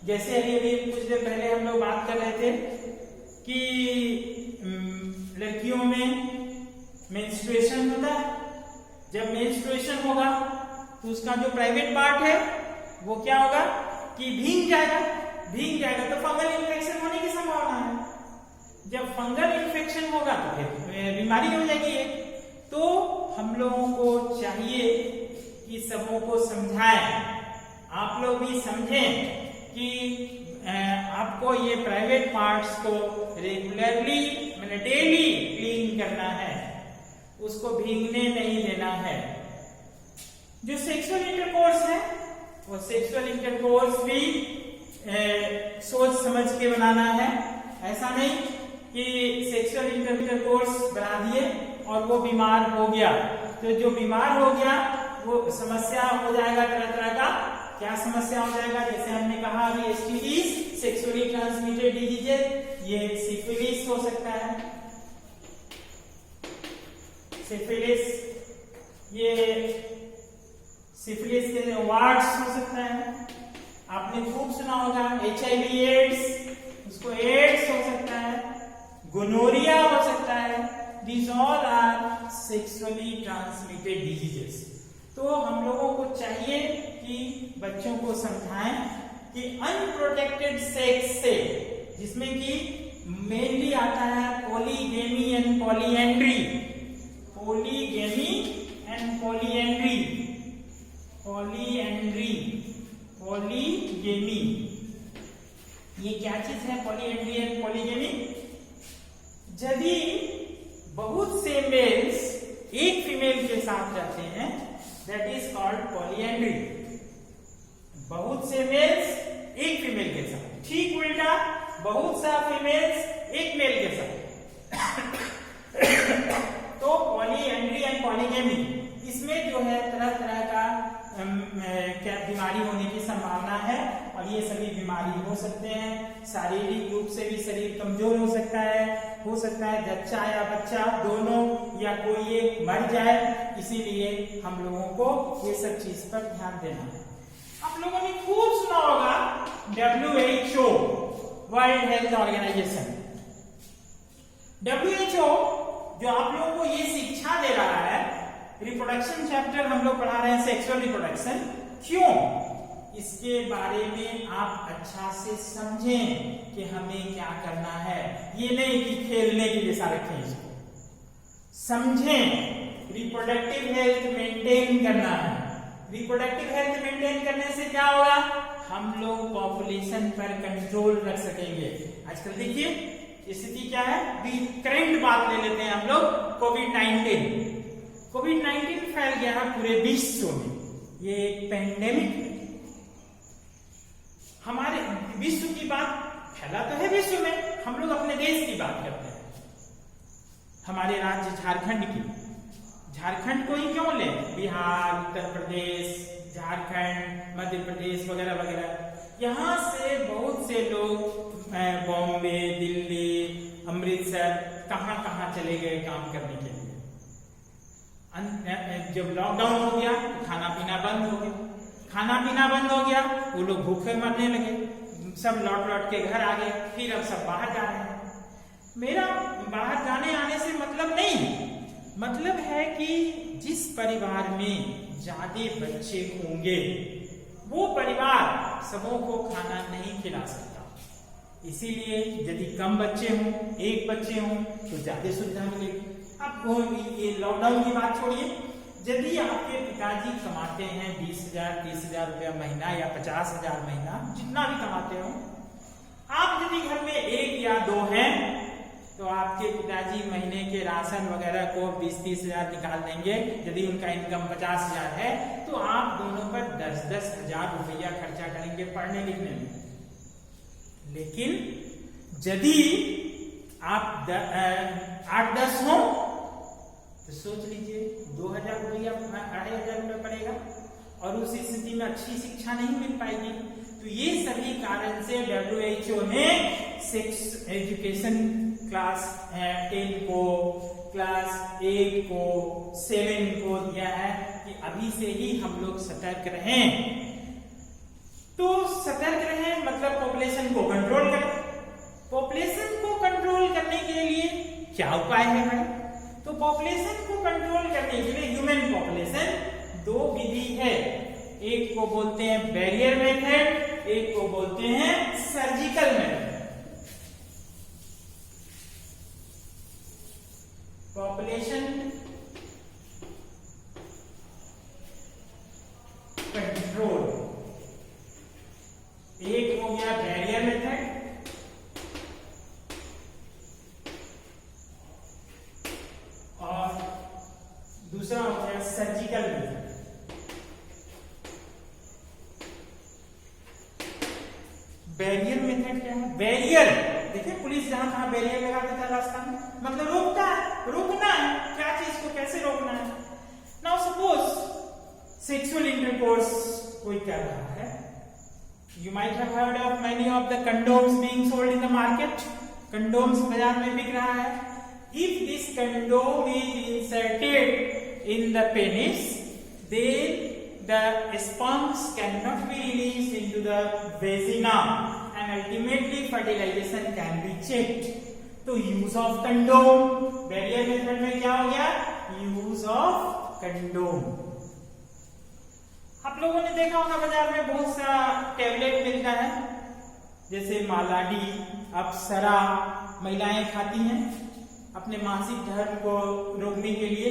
जैसे अभी कुछ देर पहले हम लोग बात कर रहे थे कि लड़कियों में मेंस्ट्रुएशन होता है. जब मेंस्ट्रुएशन होगा तो उसका जो प्राइवेट पार्ट है वो क्या होगा कि भीग जाएगा तो फंगल इन्फेक्शन होने की संभावना है. जब फंगल इन्फेक्शन होगा तो फिर बीमारी हो जाएगी एक. तो हम लोगों को चाहिए कि सबों को समझाएं, आप लोग भी समझें कि आपको ये प्राइवेट पार्ट्स को रेगुलरली मतलब डेली क्लीन करना है, उसको भीगने नहीं देना है. जो सेक्सुअल इंटरकोर्स है वो सेक्सुअल इंटरकोर्स भी सोच समझ के बनाना है. ऐसा नहीं कि सेक्सुअल इंटरकोर्स बना दिए और वो बीमार हो गया, तो जो बीमार हो गया वो समस्या हो जाएगा तरह तरह का. क्या समस्या हो जाएगा? जैसे हमने कहा अभी STDs, सेक्सुअली ट्रांसमिटेड डिजीजेज, ये सिफिलिस हो सकता है. सिफिलिस, ये सिफिलिस के वार्ड्स हो सकता है. आपने खूब सुना होगा HIV एड्स, उसको एड्स हो सकता है, गोनोरिया हो सकता है. These all are sexually transmitted diseases. तो हम लोगों को चाहिए कि बच्चों को समझाएं कि अनप्रोटेक्टेड सेक्स से, जिसमें कि मेनली आता है polygamy and polyandry, polygamy and polyandry, polygamy, ये क्या चीज है पॉलीएंड्री एंड पॉलीगेमी? यदि बहुत से मेल्स एक फीमेल के साथ रहते हैं, दैट इज कॉल्ड पॉलीएंड्री. बहुत से मेल्स एक फीमेल के साथ, ठीक उल्टा बहुत सा फीमेल्स एक मेल के साथ. तो पॉलीएंड्री एंड पॉलीगेमी, इसमें जो है तरह तरह का क्या बीमारी होने की संभावना है और ये सभी बीमारी हो सकते हैं। शारीरिक रूप से भी शरीर कमजोर हो सकता है बच्चा या बच्चा दोनों या कोई एक मर जाए, इसीलिए हम लोगों को ये सब चीज पर ध्यान देना है। आप लोगों ने खूब सुना होगा WHO world health organization. WHO जो आप लोगों को ये शिक्षा दे रहा है, रिप्रोडक्शन चैप्टर हम लोग पढ़ा रहे हैं, सेक्सुअल रिप्रोडक्शन, क्यों इसके बारे में आप अच्छा से समझें कि हमें क्या करना है। ये नहीं कि खेलने के जैसा रखें इसको, समझें। रिप्रोडक्टिव हेल्थ मेंटेन करना है। रिप्रोडक्टिव हेल्थ मेंटेन करने से क्या होगा, हम लोग पॉपुलेशन पर कंट्रोल रख सकेंगे। आजकल देखिए स्थिति क्या है, करंट बात ले लेते हैं हम लोग, कोविड-19 फैल गया है पूरे विश्व में। ये एक पेंडेमिक है। हमारे विश्व की बात फैला तो है विश्व में, हम लोग अपने देश की बात करते हैं। हमारे राज्य झारखंड की, झारखंड को ही क्यों ले, बिहार, उत्तर प्रदेश, झारखंड, मध्य प्रदेश वगैरह वगैरह, यहाँ से बहुत से लोग बॉम्बे, दिल्ली, अमृतसर, कहां कहां चले गए काम करने के लिए। जब लॉकडाउन हो गया तो खाना पीना बंद हो गया, वो लोग भूखे मरने लगे, सब लौट के घर आ गए, फिर अब सब बाहर जा रहे हैं। मेरा बाहर जाने आने से मतलब नहीं, मतलब है कि जिस परिवार में ज्यादा बच्चे होंगे वो परिवार सबों को खाना नहीं खिला सकता। इसीलिए यदि कम बच्चे हों, एक बच्चे हों तो ज्यादा सुविधा मिलेगी। अब ये लॉकडाउन की बात छोड़िए, यदि आपके पिताजी कमाते हैं 20,000 30,000 रुपया महीना या 50,000 महीना, जितना भी कमाते हो, आप यदि घर में एक या दो हैं तो आपके पिताजी महीने के राशन वगैरह को 20-30,000 निकाल देंगे। यदि उनका इनकम 50,000 है तो आप दोनों पर 10-10 हजार रुपया खर्चा करेंगे पढ़ने लिखने में। लेकिन यदि आप 8-10 हो तो सोच लीजिए 2,000 रुपया 2,500 रुपया पड़ेगा और उस स्थिति में अच्छी शिक्षा नहीं मिल पाएगी। तो ये सभी कारण से WHO ने सेक्स एजुकेशन क्लास 10 को, क्लास 8 को, 7 को दिया है कि अभी से ही हम लोग सतर्क रहें। तो सतर्क रहें मतलब पॉपुलेशन को कंट्रोल करें। पॉपुलेशन को कंट्रोल करने के लिए क्या उपाय है भाई? तो पॉपुलेशन को कंट्रोल करने के लिए ह्यूमन पॉपुलेशन 2 विधि है। एक को बोलते हैं बैरियर मेथड, एक को बोलते हैं सर्जिकल मेथड। पॉपुलेशन कंट्रोल, एक हो गया बैरियर मेथड और दूसरा हो गया सर्जिकल मेथड। बैरियर मेथड क्या है? बैरियर देखिए, पुलिस जहां तहां बैरियर लगा देता है रास्ता में, मतलब रोकता है, रोकना है। क्या चीज को कैसे रोकना है? नाउ सपोज सेक्सुअल इंटरकोर्स कोई कर रहा है, you might have heard of many of the condoms being sold in the market. Condoms बाजार में बिक रहा है। If this condom is inserted in the penis, then the sperms cannot be released into the vagina and ultimately fertilization can be checked. तो use of condom, barrier method में क्या हो गया? use of condom। आप लोगों ने देखा होगा बाजार में बहुत सा टैबलेट मिलता है, जैसे मालाडी, अप्सरा, महिलाएं खाती हैं अपने मासिक धर्म को रोकने के लिए।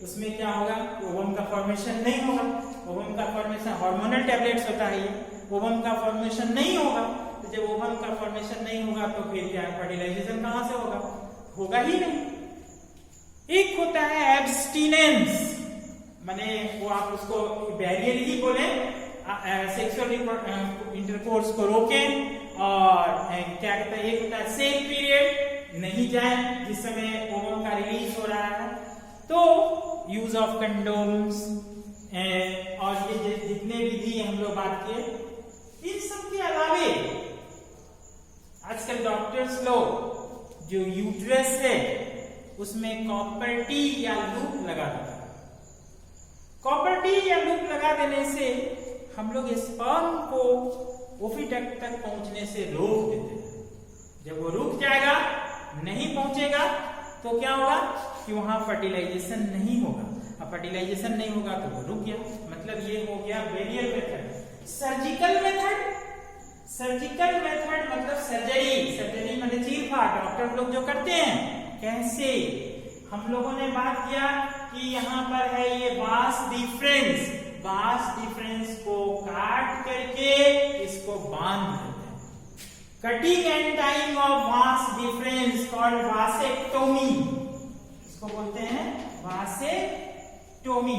उसमें क्या होगा? ओवम का फॉर्मेशन नहीं होगा। ओवम का फॉर्मेशन हार्मोनल टैबलेट्स होता है, ये ओवम का फॉर्मेशन नहीं होगा। तो जब ओवम का फॉर्मेशन नहीं होगा तो फिर क्या फर्टिलाइजेशन कहां से होगा? होगा ही नहीं। एक होता है एब्स्टिनेंस, माने वो आप उसको बैरियर ही बोले, सेक्सुअल इंटरकोर्स को रोकें। और क्या कहता है, एक होता है सेफ पीरियड, नहीं जाए जिस समय ओवम का रिलीज हो रहा है। तो यूज ऑफ कंडोम्स और ये जितने विधि हम लोग बात किए, इन सब के अलावे आजकल डॉक्टर्स लोग जो यूट्रस है उसमें कॉपर टी या लूप लगा देते हैं। कॉपर टी या लूप लगा देने से हम लोग स्पर्म को ओविडक्ट तक पहुंचने से रोक देते हैं। जब वो रुक जाएगा, नहीं पहुंचेगा, तो क्या होगा कि वहां फर्टिलाइजेशन नहीं होगा। अब फर्टिलाइजेशन नहीं होगा तो वो रुक गया। मतलब ये हो गया barrier method. Surgical method, surgical method मतलब सर्जरी, सर्जरी मतलब चीरफाड़ डॉक्टर लोग जो करते हैं। कैसे? हम लोगों ने बात किया कि यहाँ पर है ये वास डिफरेंस, वास डिफरेंस को काट करके इसको बांध देते हैं। Cutting and tying of vas deferens called vasectomy, इसको बोलते हैं वासेक्टोमी।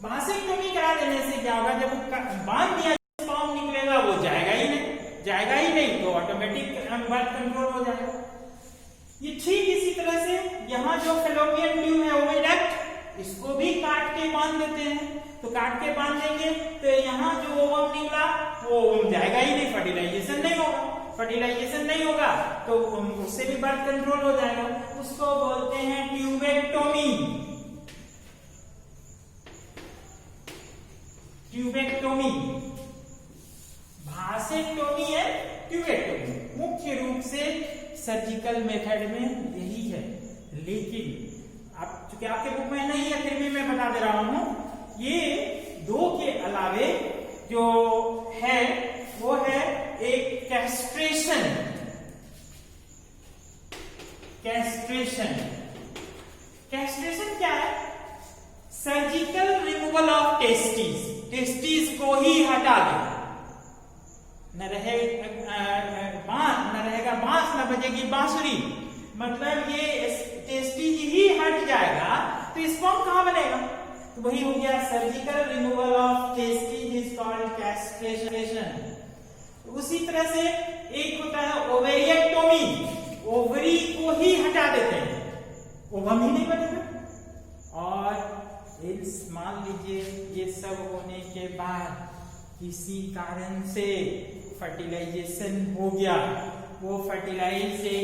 वासेक्टोमी करा देने से क्या होगा, जब बांध दिया स्पर्म निकलेगा वो जाएगा ही नहीं, जाएगा ही नहीं तो ऑटोमेटिक बर्थ कंट्रोल हो जाएगा। ये ठीक इसी तरह से यहाँ जो फेलोपियन ट्यूब है ओविडक्ट, इसको भी काट के बांध देते हैं। तो काट के बांध देंगे तो यहाँ जो ओवम निकला वो ओवम जाएगा ही नहीं, फर्टिलाइजेशन नहीं होगा। फर्टिलाइजेशन नहीं होगा तो उससे भी बर्थ कंट्रोल हो जाएगा। उसको बोलते हैं ट्यूबेक्टोमी। ट्यूबेक्टोमी, वासेक्टोमी है ट्यूबेक्टोमी। मुख्य रूप से सर्जिकल मेथड में यही है, लेकिन आप चूंकि आपके बुक में नहीं है फिर भी मैं बता दे रहा हूं, ये दो के अलावे जो है वो है एक कैस्ट्रेशन। कैस्ट्रेशन, कैस्ट्रेशन क्या है? Surgical removal of testis, testis को ही हटा दे। न रहेगा बांस, न बजेगी बांसुरी। मतलब ये टेस्टिस ही हट जाएगा तो स्पर्म कहां बनेगा? तो वही हो गया surgical removal of testis is called castration. उसी तरह से एक होता है ओवेरियक्टोमी, ओवरी को ही हटा देते हैं, ओवम ही नहीं बनेगा। और मान लीजिए ये सब होने के बाद किसी कारण से फर्टिलाइजेशन हो गया, वो फर्टिलाइज से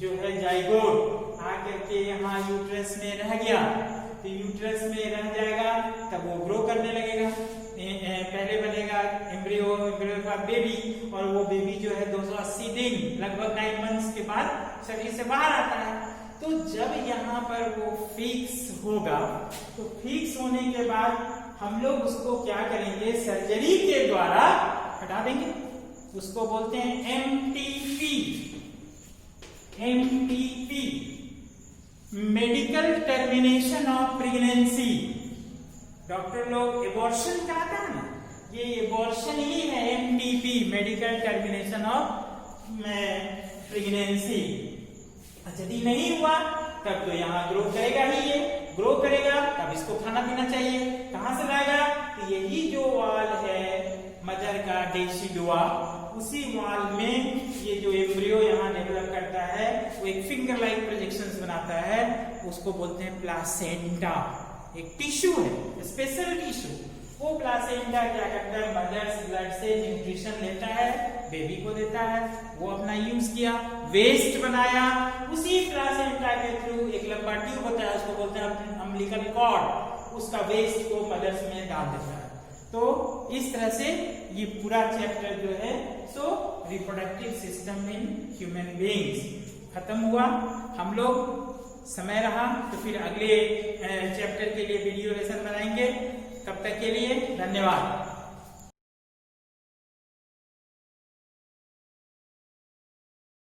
जो है जाइगोट आकर के यहाँ यूट्रस में रह गया, तो यूट्रस में रह जाएगा तब वो ग्रो करने लगेगा। पहले बनेगा एम्ब्रियो, एम्ब्रियो के बाद बेबी, और वो बेबी जो है 280 दिन लगभग 9 मंथ्स के बाद शरीर से बाहर आता है। तो जब यहाँ पर वो फिक्स होगा, तो फिक्स होने के बाद हम लोग उसको क्या करेंगे, सर्जरी के द्वारा हटा देंगे। उसको बोलते हैं MTP, MTP, medical termination of pregnancy. Doctor लोग एबॉर्शन कराता है ना, ये एबॉर्शन ही है MTP, medical termination of pregnancy. यदि नहीं हुआ तब तो यहाँ ग्रो करेगा ही, ये ग्रो करेगा तब इसको खाना पीना चाहिए। कहां से लाएगा? तो यही जो वाल है मदर का डेसिडुआ, उसी वाल में ये जो एम्ब्रियो यहाँ डेवलप करता है वो एक फिंगर लाइक प्रोजेक्शंस बनाता है, उसको बोलते हैं प्लासेंटा। एक टिश्यू है, स्पेशल टिश्यू। वो प्लासेंटा क्या करता है, मदर्स ब्लड से न्यूट्रिशन लेता है, बेबी को देता है। वो अपना यूज किया, वेस्ट बनाया, उसी प्लासेंटा के थ्रू एक लंबा ट्यूब होता है, उसको बोलते हैं अम्बिलिकल कॉर्ड, उसका वेस्ट को मदर्स में डाल देता है। तो इस तरह से ये पूरा चैप्टर जो है सो reproductive system in human beings खत्म हुआ। हम लोग समय रहा तो फिर अगले चैप्टर के लिए वीडियो लेसन बनाएंगे। तब तक के लिए धन्यवाद।